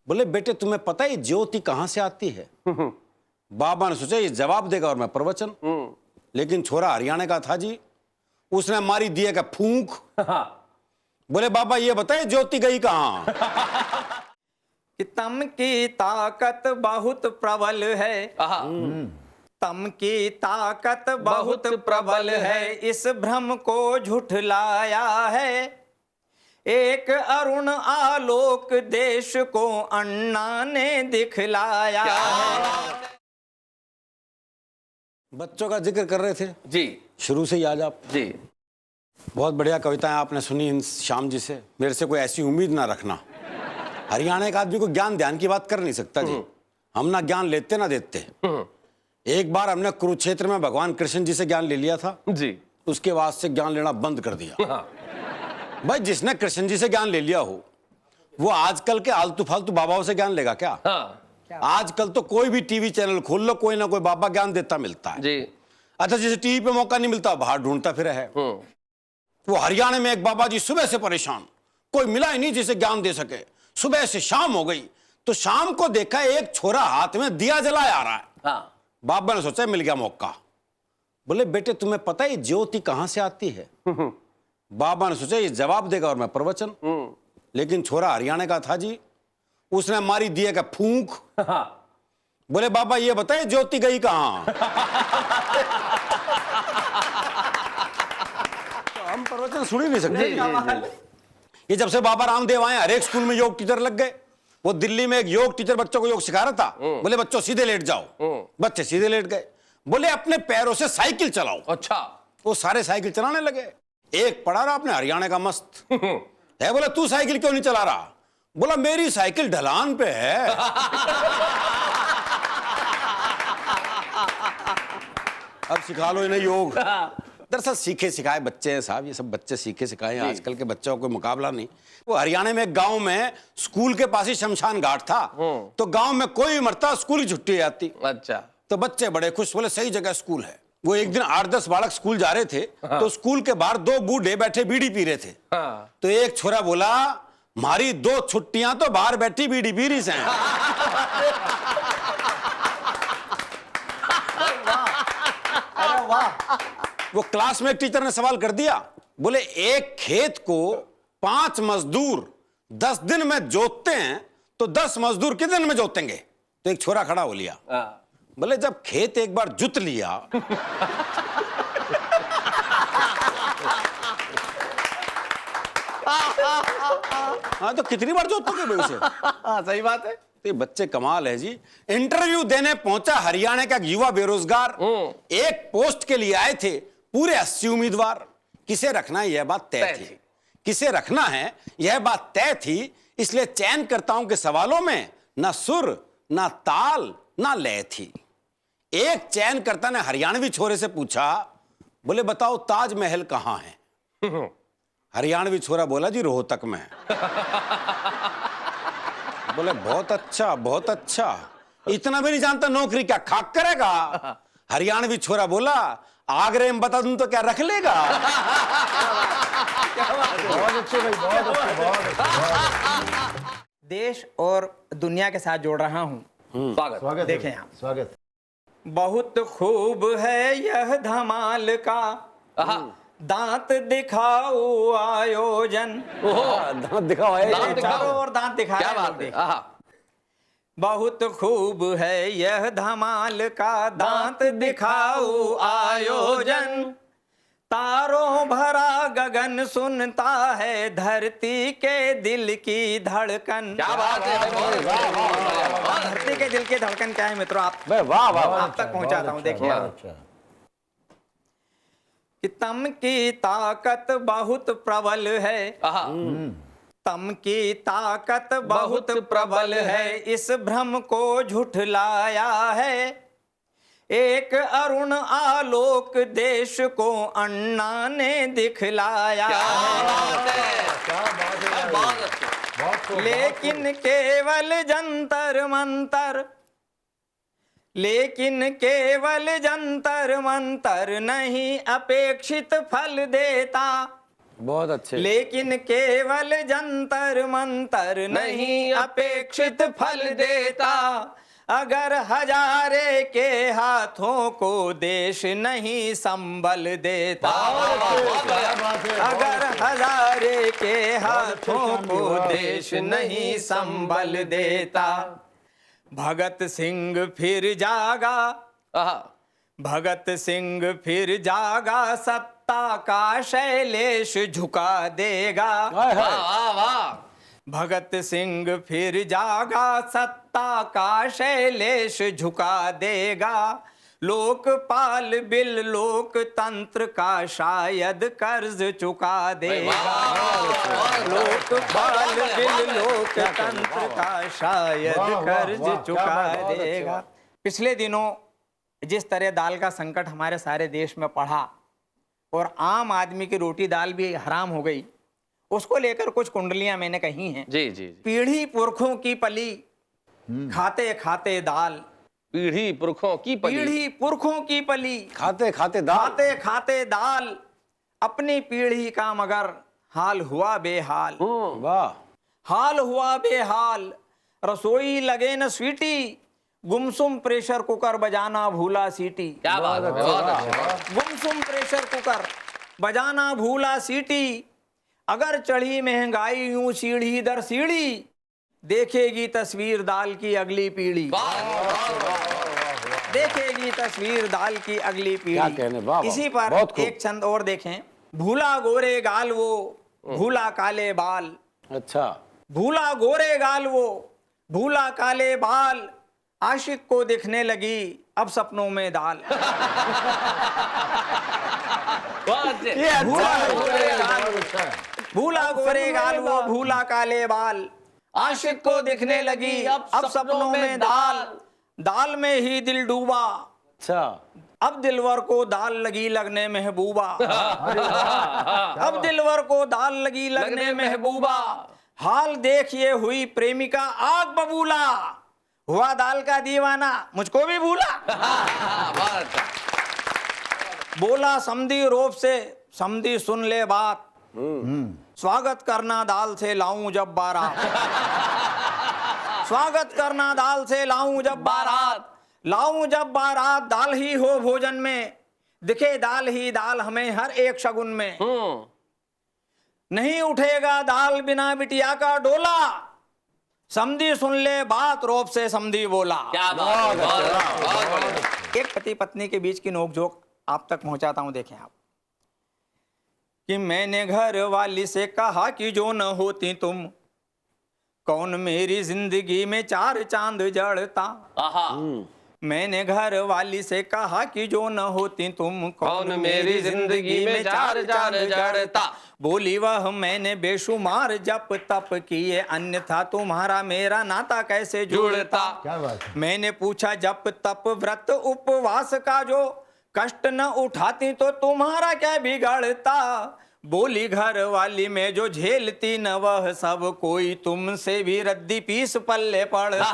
बोले बेटे तुम्हें पता है ज्योति कहाँ से आती है? बाबा ने सोचा ये जवाब देगा और मैं प्रवचन। लेकिन छोरा हरियाणा का था जी, उसने मारी दिए का फूंक। बोले बाबा ये बताए ज्योति गई कहाँ? कि तम की ताकत बहुत प्रबल है, तम की ताकत बहुत प्रबल है, इस भ्रम को झुठलाया है। एक अरुण आलोक देश को अन्ना ने दिखलाया है। बच्चों का जिक्र कर रहे थे जी, शुरू से ही आज आप जी। बहुत बढ़िया कविताएं आपने सुनी इन श्याम जी से। मेरे से कोई ऐसी उम्मीद ना रखना। हरियाणा का आदमी को ज्ञान ध्यान की बात कर नहीं सकता जी। हम ना ज्ञान लेते ना देते। एक बार हमने कुरुक्षेत्र में भगवान कृष्ण जी से ज्ञान ले लिया था जी। उसके बाद से ज्ञान लेना बंद कर दिया। भाई जिसने कृष्ण जी से ज्ञान ले लिया हो वो आजकल के आलतू फालतू बाबाओं से ज्ञान लेगा क्या? आजकल तो कोई भी टीवी चैनल खोल लो कोई ना कोई बाबा ज्ञान देता मिलता है जी। अच्छा जिसे टीवी पे मौका नहीं मिलता बाहर ढूंढता फिर है। वो हरियाणा में एक बाबा जी सुबह से परेशान, कोई मिला ही नहीं जिसे ज्ञान दे सके। सुबह से शाम हो गई तो शाम को देखा एक छोरा हाथ में दिया जलाया आ रहा है। बाबा ने सोचा मिल गया मौका। बोले बेटे तुम्हें पता है ज्योति कहां से आती है? बाबा ने सोचा ये जवाब देगा और मैं प्रवचन। लेकिन छोरा हरियाणा का था जी, उसने मारी दिए का फूंक। बोले बाबा ये बताए ज्योति गई कहां? तो हम प्रवचन सुन ही नहीं सकते। ये जब से बाबा रामदेव आए हर एक स्कूल में योग टीचर लग गए। वो दिल्ली में एक योग टीचर बच्चों को योग सिखा रहा था। बोले बच्चों सीधे लेट जाओ। बच्चे सीधे लेट गए। बोले अपने पैरों से साइकिल चलाओ। अच्छा। वो सारे साइकिल चलाने लगे। एक पढ़ा रहा अपने हरियाणा का मस्त है। बोला तू साइकिल क्यों नहीं चला रहा? बोला मेरी साइकिल ढलान पे है। अब सिखा लो इन्हें योग। दरअसल सीखे सिखाए बच्चे हैं साहब, ये सब बच्चे सीखे सिखाए हैं। आजकल के बच्चों को मुकाबला नहीं। वो हरियाणा में एक गांव में स्कूल के पास ही शमशान घाट था। तो गांव में कोई मरता स्कूल की छुट्टी आती। अच्छा। तो बच्चे बड़े खुश, बोले सही जगह स्कूल है। वो एक दिन 8-10 बालक स्कूल जा रहे थे। तो स्कूल के बाहर 2 बूढ़े बैठे बीड़ी पी रहे थे। तो एक छोरा बोला मारी 2 छुट्टियां तो बाहर बैठी बीड़ी पी रही से हैं। वो क्लास में एक टीचर ने सवाल कर दिया। बोले एक खेत को 5 मजदूर 10 दिन में जोतते हैं तो 10 मजदूर कितने दिन में जोतेंगे? तो एक छोरा खड़ा हो लिया। बोले जब खेत एक बार जुत लिया हाँ तो कितनी बार जोतोगे भाई उसे? सही बात है। तो बच्चे कमाल है जी। इंटरव्यू देने पहुंचा हरियाणा का युवा बेरोजगार। एक पोस्ट के लिए आए थे पूरे 80 उम्मीदवार। किसे रखना है यह बात तय थी। किसे रखना है यह बात तय थी। इसलिए चयनकर्ताओं के सवालों में ना सुर ना ताल ना लय थी। एक चयनकर्ता ने हरियाणवी छोरे से पूछा, बोले बताओ ताजमहल कहां है? हरियाणवी छोरा बोला जी रोहतक में। बोले बहुत अच्छा बहुत अच्छा, इतना भी नहीं जानता नौकरी क्या खाक करेगा? हरियाणवी छोरा बोला आगरे में बता दूं तो क्या रख लेगा? बहुत अच्छे भाई, बहुत अच्छे, बहुत अच्छे। देश और दुनिया के साथ जोड़ रहा हूँ। स्वागत। देखें आप। स्वागत। बहुत खूब है यह धमाल का, दांत दिखाओ आयोजन। दांत दिखाओ, चारों ओर दांत दिखाए। क्या बात है। बहुत खूब है यह धमाल का, दांत दिखाओ आयोजन। तारों भरा गगन सुनता है धरती के दिल की धड़कन। क्या बात है। धरती के दिल की धड़कन क्या है मित्रों? आप वाह वाह आप तक पहुंचाता हूं। देखिए कि तम की ताकत बहुत प्रबल है, तम की ताकत बहुत प्रबल है, इस भ्रम को झुठलाया है। एक अरुण आलोक देश को अन्ना ने दिखलाया है। लेकिन केवल जंतर मंतर, लेकिन केवल जंतर मंतर नहीं अपेक्षित फल देता। बहुत अच्छे। लेकिन केवल जंतर मंतर नहीं अपेक्षित फल देता, अगर हजारे के हाथों को देश नहीं संबल देता, अगर हजारे के हाथों को देश नहीं संबल देता। भगत सिंह फिर जागा, आहा, भगत सिंह फिर जागा, सत्ता का शैलेश झुका देगा। वाह वाह वाह। भगत सिंह फिर जागा, सत्ता का शैलेश झुका देगा। लोकपाल बिल लोकतंत्र का शायद कर्ज चुका देगा। लोकपाल बिल लोकतंत्र का शायद कर्ज चुका देगा। पिछले दिनों जिस तरह दाल का संकट हमारे सारे देश में पड़ा और आम आदमी की रोटी दाल भी हराम हो गई, उसको लेकर कुछ कुंडलियां मैंने कही हैं। जी जी जी। पीढ़ी पुरखों की पली, खाते खाते दाल। पीढ़ी पुरखों की पली, पीढ़ी पुरखों की पली, खाते खाते दाल। खाते खाते दाल। अपनी पीढ़ी का मगर हाल हुआ बेहाल। वाह। हाल हुआ बेहाल। रसोई लगे न स्वीटी, गुमसुम प्रेशर कुकर बजाना भूला सीटी। क्या बात है, बहुत अच्छे। गुमसुम प्रेशर कुकर बजाना भूला सीटी। अगर चढ़ी महंगाई यूं सीढ़ी दर सीढ़ी, देखेगी तस्वीर दाल की अगली पीढ़ी। देखेगी तस्वीर दाल की अगली क्या कहने, पीढ़ी। वाह, वाह, इसी पर बहुत खूब। एक छंद और देखें। भूला गोरे गाल वो, भूला काले बाल। अच्छा। भूला गोरे गाल वो, भूला काले बाल। आशिक को दिखने लगी अब सपनों में दाल। बहुत अच्छे। भूला गोरे गाल, भूला गोरे गाल वो, भूला काले बाल। आशिक को दिखने लगी अब सपनों में दाल। दाल में ही दिल डूबा, अच्छा। अब दिलवर को दाल लगी लगने महबूबा। अब दिलवर को दाल लगी लगने महबूबा। हाल देखिए हुई प्रेमिका आग बबूला। हुआ दाल का दीवाना, मुझको भी भूला। बहुत अच्छा। बोला समधी रोब से, समधी सुन ले बात। स्वागत करना दाल से लाऊं जब बारात। स्वागत करना दाल से लाऊं जब बारात। लाऊं जब बारात, दाल ही हो भोजन में। दिखे दाल ही दाल हमें हर एक शगुन में। नहीं उठेगा दाल बिना बिटिया का डोला। समधी सुन ले बात, रोब से समधी बोला। क्या बात है, बहुत अच्छे। एक पति पत्नी के बीच की नोकझोंक आप तक पहुंचाता हूं, देखें आप। कि मैंने घर वाली से कहा कि जो न होती तुम, कौन मेरी जिंदगी में चार चांद जड़ता। आहा। मैंने घर वाली से कहा कि जो न होती तुम, कौन मेरी जिंदगी में चार चांद जड़ता। बोली वह मैंने बेशुमार जप तप किए, अन्यथा तुम्हारा मेरा नाता कैसे जुड़ता। क्या बात है। मैंने पूछा जप तप व्रत उपवास का जो कष्ट न उठाती तो तुम्हारा क्या बिगड़ता। बोली घर वाली में जो झेलती न वह सब कोई, तुमसे भी रद्दी पीस पल्ले पड़ता।